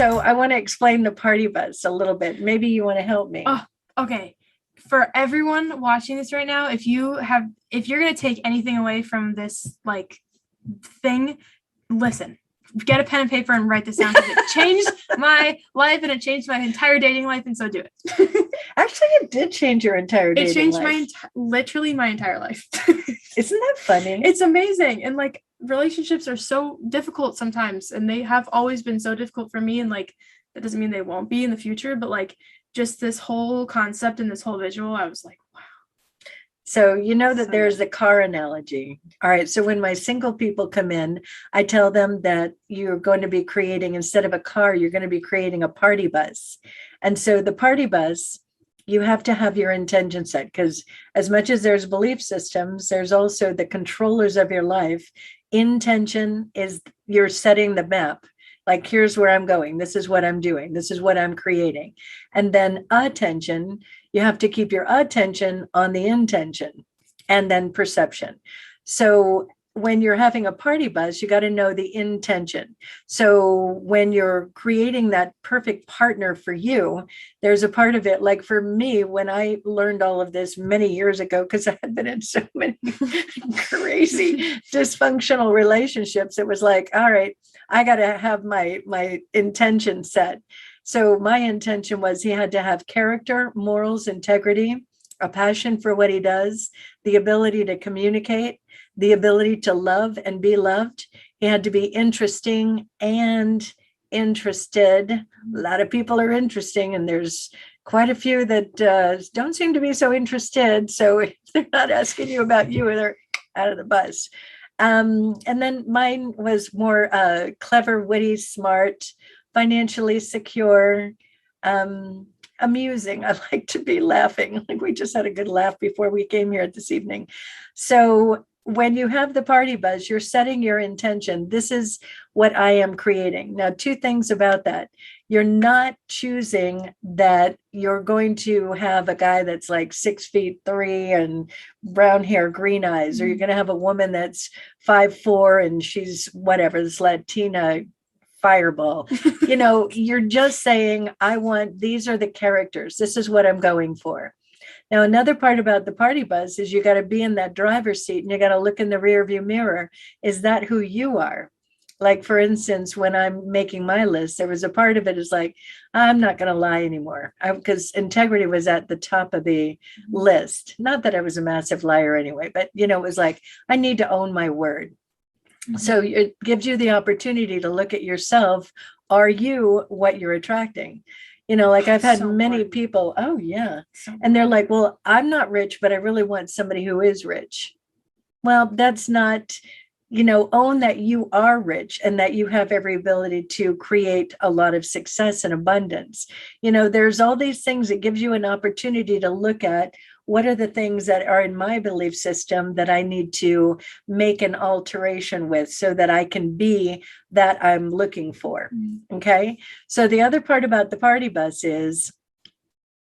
So I want to explain the party bus a little bit. Maybe you want to help me. Oh, okay. For everyone watching this right now, if you're going to take anything away from this like thing, listen, get a pen and paper and write this down, because it changed my life and it changed my entire dating life, and so do it. Actually, it did change your entire dating life. It changed literally my entire life. Isn't that funny? It's amazing. And like, relationships are so difficult sometimes, and they have always been so difficult for me, and like that doesn't mean they won't be in the future, but like just this whole concept and this whole visual, I was like, wow. So you know that there's the car analogy. All right. So when my single people come in, I tell them that you're going to be creating, instead of a car, you're going to be creating a party bus. And so the party bus, you have to have your intention set, because as much as there's belief systems, there's also the controllers of your life. Intention is you're setting the map. Like, here's where I'm going. This is what I'm doing. This is what I'm creating. And then attention, you have to keep your attention on the intention, and then perception. So when you're having a party bus, you got to know the intention. So when you're creating that perfect partner for you, there's a part of it. Like for me, when I learned all of this many years ago, because I had been in so many crazy dysfunctional relationships, it was like, all right, I got to have my intention set. So my intention was he had to have character, morals, integrity, a passion for what he does, the ability to communicate, the ability to love and be loved. He had to be interesting and interested. A lot of people are interesting, and there's quite a few that don't seem to be so interested. So if they're not asking you about you, they're out of the bus. And then mine was more clever, witty, smart, financially secure, amusing. I like to be laughing. Like we just had a good laugh before we came here this evening. So when you have the party buzz, you're setting your intention. This is what I am creating. Now, two things about that. You're not choosing that you're going to have a guy that's like 6'3" and brown hair, green eyes, or you're going to have a woman that's 5'4" and she's whatever, this Latina fireball. You're just saying, I want, these are the characters. This is what I'm going for. Now, another part about the party bus is you got to be in that driver's seat and you got to look in the rear view mirror. Is that who you are? Like, for instance, when I'm making my list, there was a part of it is like, I'm not going to lie anymore, because integrity was at the top of the list. Not that I was a massive liar anyway, but, it was like, I need to own my word. So it gives you the opportunity to look at yourself. Are you what you're attracting? Like I've had many people, oh yeah. And they're like, well, I'm not rich, but I really want somebody who is rich. Well, that's not, own that you are rich and that you have every ability to create a lot of success and abundance. There's all these things that gives you an opportunity to look at what are the things that are in my belief system that I need to make an alteration with so that I can be that I'm looking for. Okay. So the other part about the party bus is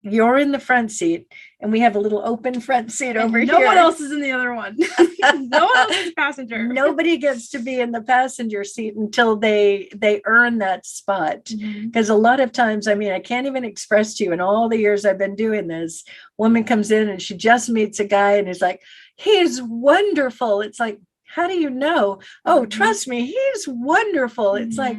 you're in the front seat and we have a little open front seat over here. No one else is in the other one. No one else is passenger. Nobody gets to be in the passenger seat until they earn that spot. Because a lot of times, I can't even express to you, in all the years I've been doing this, woman comes in and she just meets a guy and is like, he's wonderful. It's like, how do you know? Oh, trust me, he's wonderful. It's like,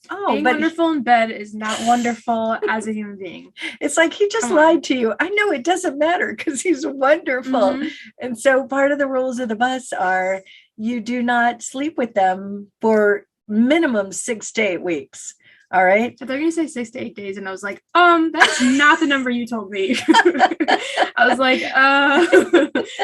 oh, being wonderful in bed is not wonderful as a human being. It's like he just lied to you. I know it doesn't matter because he's wonderful. And so part of the rules of the bus are you do not sleep with them for minimum 6 to 8 weeks. All right. So they're going to say 6 to 8 days. And I was like, that's not the number you told me. I was like,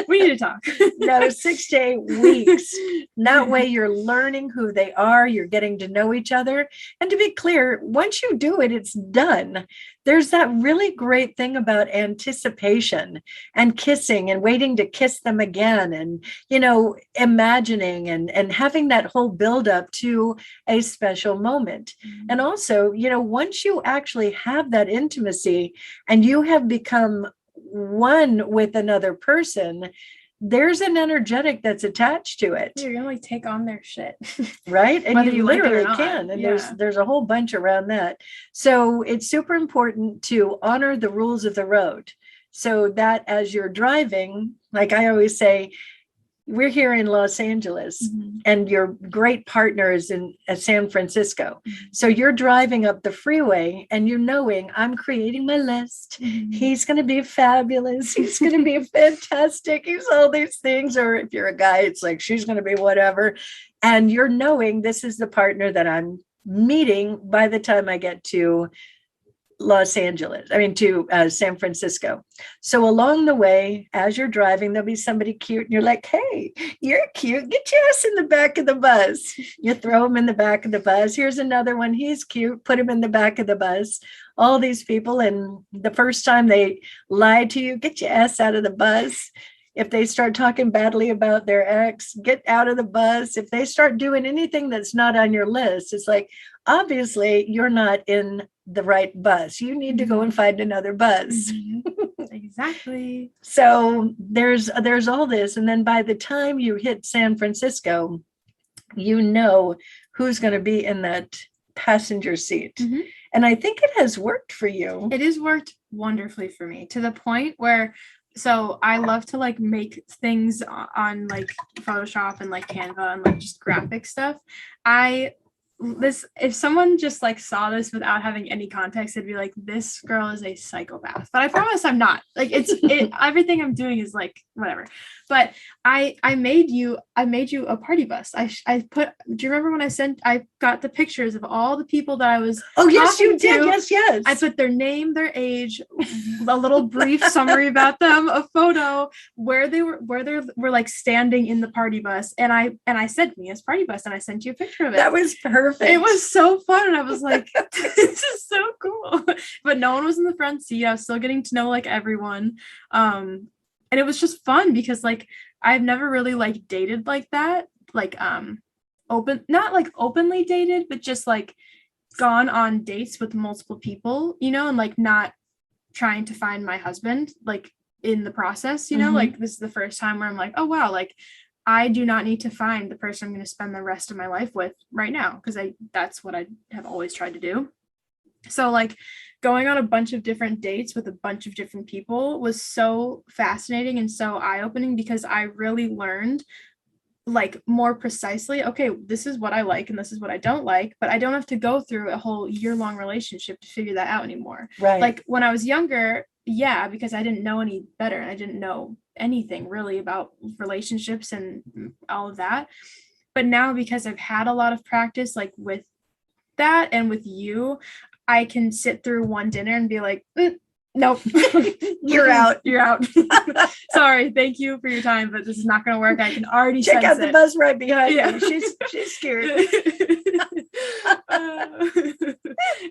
we need to talk. No, 6 to 8 weeks. That way you're learning who they are. You're getting to know each other. And to be clear, once you do it, it's done. There's that really great thing about anticipation and kissing and waiting to kiss them again and, imagining and having that whole buildup to a special moment. And also, once you actually have that intimacy and you have become one with another person, there's an energetic that's attached to it. You're gonna like take on their shit. Right. And Whether you you like it or literally not. can. And Yeah. there's a whole bunch around that. So it's super important to honor the rules of the road. So that as you're driving, like I always say, we're here in Los Angeles and your great partner is in San Francisco. So you're driving up the freeway and you're knowing I'm creating my list. He's going to be fabulous. He's going to be fantastic. He's all these things. Or if you're a guy, it's like, she's going to be whatever. And you're knowing this is the partner that I'm meeting by the time I get to San Francisco. So along the way, as you're driving, there'll be somebody cute and you're like, hey, you're cute. Get your ass in the back of the bus. You throw him in the back of the bus. Here's another one. He's cute. Put him in the back of the bus. All these people. And the first time they lie to you, get your ass out of the bus. If they start talking badly about their ex, get out of the bus. If they start doing anything that's not on your list, it's like, obviously you're not in the right bus. You need to go and find another bus. Exactly. So there's all this. And then by the time you hit San Francisco, you know who's going to be in that passenger seat. And I think it has worked for you. It has worked wonderfully for me to the point where, so I love to like make things on like Photoshop and like Canva and like just graphic stuff. If someone just like saw this without having any context, it'd be like, this girl is a psychopath. But I promise I'm not. Like everything I'm doing is like whatever. But I made you a party bus. Do you remember when I got the pictures of all the people that I was yes, you did. to? Yes. I put their name, their age, a little brief summary about them, a photo, where they were like standing in the party bus. And I said Mia's party bus, and I sent you a picture of it. That was perfect. It was so fun. And I was like, this is so cool. But no one was in the front seat. I was still getting to know like everyone. And it was just fun because like I've never really like dated like that. Like not like openly dated, but just like gone on dates with multiple people, you know, and like not trying to find my husband like in the process, you know, like this is the first time where I'm like, oh wow, like I do not need to find the person I'm going to spend the rest of my life with right now, because that's what I have always tried to do. So like going on a bunch of different dates with a bunch of different people was so fascinating and so eye-opening, because I really learned like more precisely, okay, this is what I like and this is what I don't like, but I don't have to go through a whole year-long relationship to figure that out anymore. Right. Like when I was younger, yeah, because I didn't know any better and I didn't know anything really about relationships and all of that. But now, because I've had a lot of practice like with that and with you, I can sit through one dinner and be like, nope, you're out. Sorry, thank you for your time, but this is not going to work. I can already check out the bus right behind you. She's scared.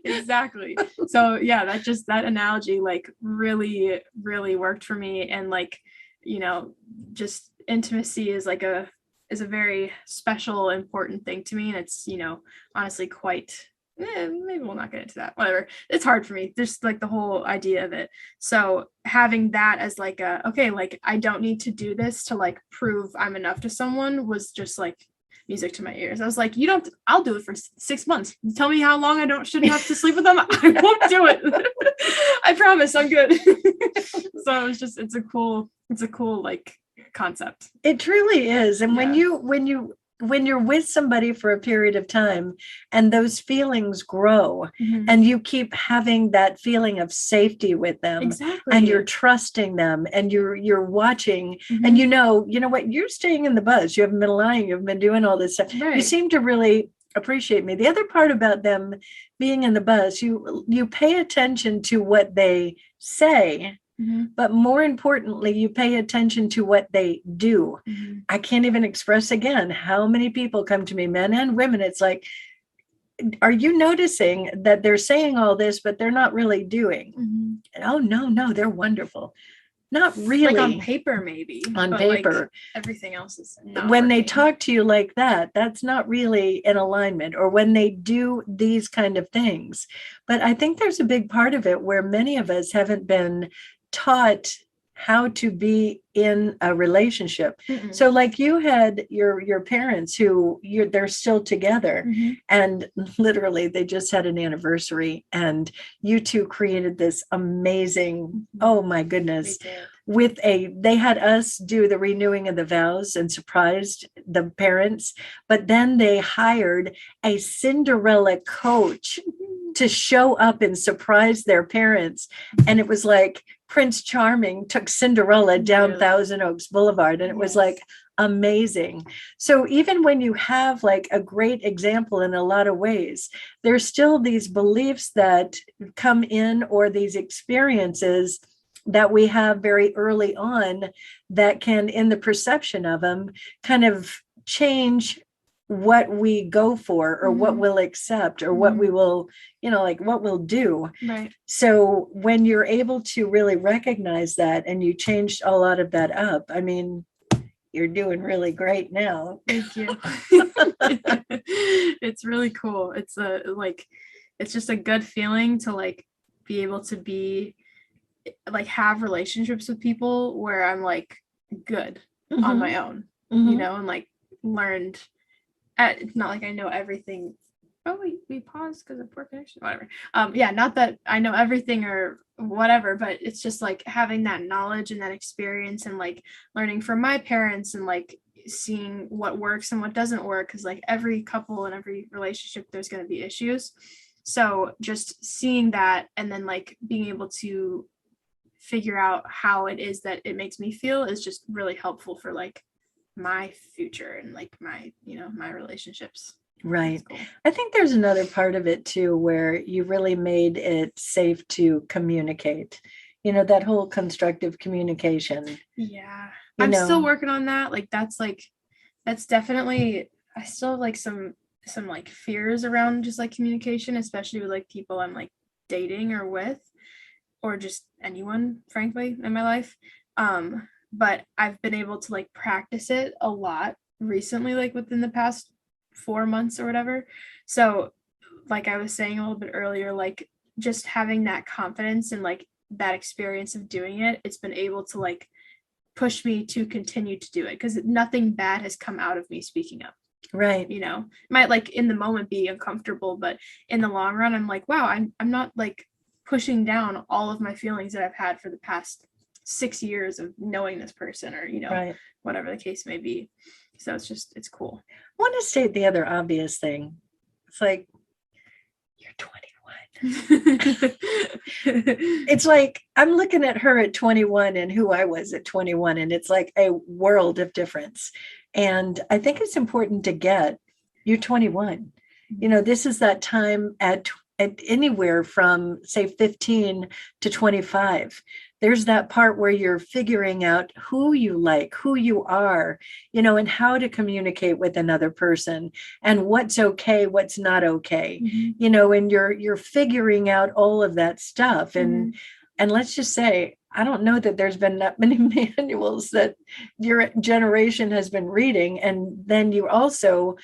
Exactly. So yeah, that analogy like really, really worked for me. And like, you know, just intimacy is like a very special, important thing to me. And it's, you know, honestly quite, maybe we'll not get into that, whatever. It's hard for me, just like the whole idea of it. So having that as like okay, like I don't need to do this to like prove I'm enough to someone was just like music to my ears. I was like, I'll do it for 6 months. Tell me how long I shouldn't have to sleep with them. I won't do it. I promise I'm good. So it's a cool like concept. It truly is. And when you're with somebody for a period of time and those feelings grow and you keep having that feeling of safety with them, exactly, and you're trusting them and you're watching and you know what, you're staying in the bus. You haven't been lying. You've been doing all this stuff. Right. You seem to really appreciate me. The other part about them being in the bus, you pay attention to what they say. But more importantly, you pay attention to what they do. I can't even express again how many people come to me, men and women. It's like, are you noticing that they're saying all this, but they're not really doing? Oh, no, they're wonderful. Not really. Like on paper, maybe. On paper. Like everything else is not when working. they talk to you like that, that's not really in alignment, or when they do these kind of things. But I think there's a big part of it where many of us haven't been taught how to be in a relationship. Mm-mm. So like you had your parents who they're still together, Mhm. and literally they just had an anniversary, and you two created this amazing, oh my goodness, We did. with they had us do the renewing of the vows and surprised the parents, but then they hired a Cinderella coach to show up and surprise their parents. And it was like Prince Charming took Cinderella down Really? Thousand Oaks Boulevard, and it was Yes. like amazing. So even when you have like a great example in a lot of ways, there's still these beliefs that come in, or these experiences that we have very early on that can, in the perception of them, kind of change what we go for, or what Mhm. we'll accept, or what we Mhm. will, like what we'll do. Right. So when you're able to really recognize that, and you changed a lot of that up, I mean, you're doing really great now. Thank you. It's really cool. It's it's just a good feeling to like be able to be like have relationships with people where I'm like good on my own, Mhm. and like learned. It's not like I know everything. Oh, we paused because of poor connection. Whatever. Yeah, not that I know everything or whatever, but it's just like having that knowledge and that experience, and like learning from my parents, and like seeing what works and what doesn't work, because like every couple and every relationship there's going to be issues. So just seeing that, and then like being able to figure out how it is that it makes me feel is just really helpful for like my future and like my my relationships. Right. Cool. I think there's another part of it too, where you really made it safe to communicate, that whole constructive communication. Yeah. I'm still working on that. That's definitely, I still have like some like fears around just like communication, especially with like people I'm like dating or with, or just anyone, frankly, in my life. But I've been able to like practice it a lot recently, like within the past 4 months or whatever. So like I was saying a little bit earlier, like just having that confidence and like that experience of doing it, it's been able to like push me to continue to do it, because nothing bad has come out of me speaking up. Right. It might like in the moment be uncomfortable, but in the long run, I'm like, wow, I'm not like pushing down all of my feelings that I've had for the past 6 years of knowing this person, or Right. whatever the case may be. So it's cool. I want to state the other obvious thing. It's like, you're 21. It's like I'm looking at her at 21 and who I was at 21, and it's like a world of difference. And I think it's important to get, you're 21. This is that time at anywhere from say 15 to 25. There's that part where you're figuring out who you like, who you are, and how to communicate with another person, and what's okay, what's not okay, and you're figuring out all of that stuff. And let's just say, I don't know that there's been that many manuals that your generation has been reading. And then you also,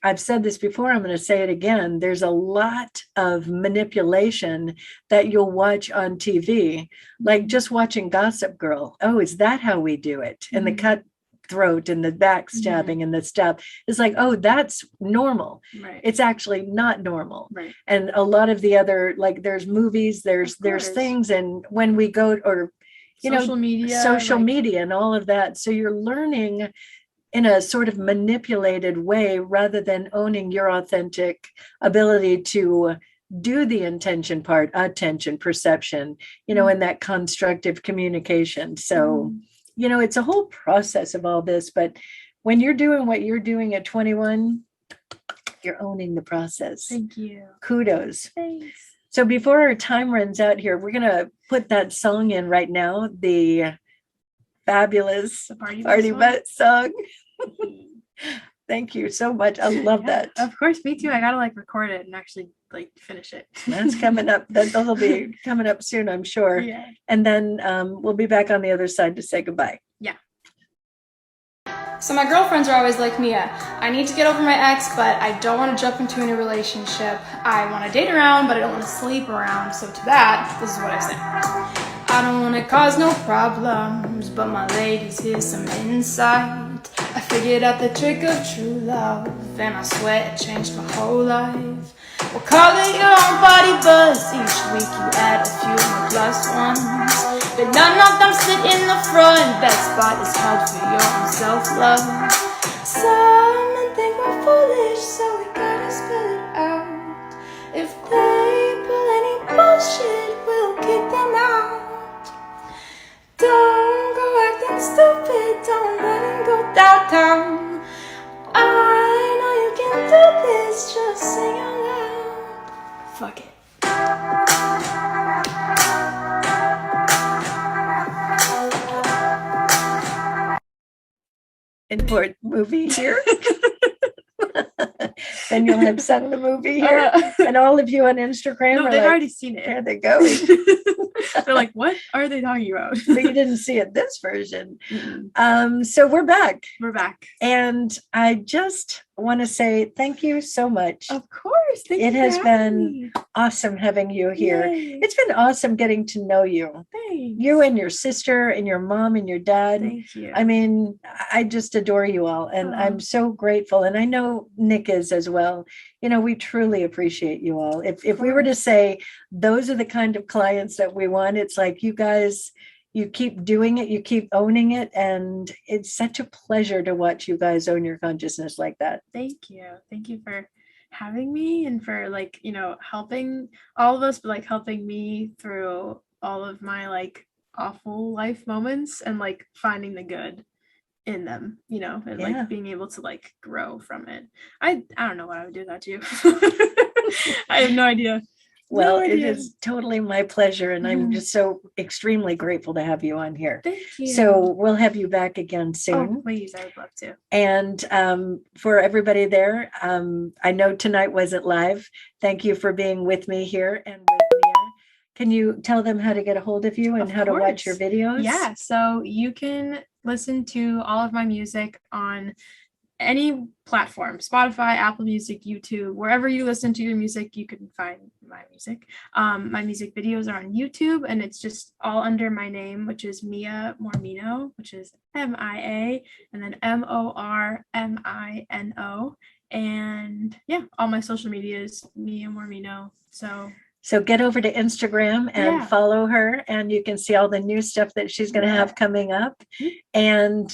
I've said this before, I'm going to say it again, there's a lot of manipulation that you'll watch on TV, like just watching Gossip Girl. Oh, is that how we do it? And the cutthroat and the backstabbing and the stuff. It's like, oh, that's normal. Right. It's actually not normal. Right. And a lot of the other, like there's movies, there's things, and when we go, or social media and all of that. So you're learning in a sort of manipulated way, rather than owning your authentic ability to do the intention part, attention, perception, and that constructive communication. So, it's a whole process of all this, but when you're doing what you're doing at 21, you're owning the process. Thank you. Kudos. Thanks. So before our time runs out here, we're going to put that song in right now, the fabulous Party Butt song. Thank you so much. I love that. Of course, me too. I gotta like record it and actually like finish it. That's coming up. That'll be coming up soon, I'm sure. Yeah. And then we'll be back on the other side to say goodbye. Yeah. So my girlfriends are always like, Mia, I need to get over my ex, but I don't want to jump into a new relationship. I want to date around, but I don't want to sleep around. So to that, this is what I say. I don't wanna cause no problems, but my ladies, here's some insight. I figured out the trick of true love, and I swear it changed my whole life. We'll call it your own party buzz. Each week you add a few more plus ones, but none of them sit in the front. That spot is held for your own self-love. Some men think we're foolish, so we gotta spell it out. If they pull any bullshit, we'll kick them out. Don't go acting stupid, don't let him go downtown. I know you can do this, just sing out loud. Fuck it. Important movie here. Then you'll have sung the movie here. And all of you on Instagram No, are they've like, already seen there it. they go. They're like, what are they talking about? But you didn't see it this version. So we're back. We're back. And I just want to say thank you so much. Of course. Thank It you has for been having me. Awesome having you here. Yay. It's been awesome getting to know you. Thanks. You and your sister and your mom and your dad. Thank you. I mean, I just adore you all, and I'm so grateful. And I know Nick is as well. You know, we truly appreciate you all. If we were to say those are the kind of clients that we want, it's like you guys, you keep doing it, you keep owning it, and it's such a pleasure to watch you guys own your consciousness like that. Thank you. Thank you for having me and for helping all of us, but helping me through all of my awful life moments and finding the good in them, and being able to grow from it. I don't know what I would do without you. I have no idea. Well, No it idea. is totally my pleasure, and I'm just so extremely grateful to have you on here. Thank you. So we'll have you back again soon. Oh, please, I would love to. And for everybody there, I know tonight wasn't live. Thank you for being with me here and with Mia. Can you tell them how to get a hold of you and Of how to watch your course. videos? Yeah, so you can listen to all of my music on any platform, Spotify, Apple Music, YouTube, wherever you listen to your music, you can find my music. My music videos are on YouTube, and it's just all under my name, which is Mia Mormino, which is MIA, and then MORMINO. And yeah, all my social media is Mia Mormino. So get over to Instagram and follow her, and you can see all the new stuff that she's going to have coming up. And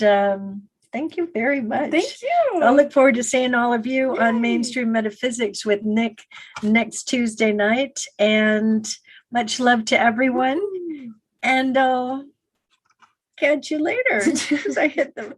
thank you very much. Thank you. I look forward to seeing all of you on Mainstream Metaphysics with Nick next Tuesday night. And much love to everyone. And I'll catch you later because I hit the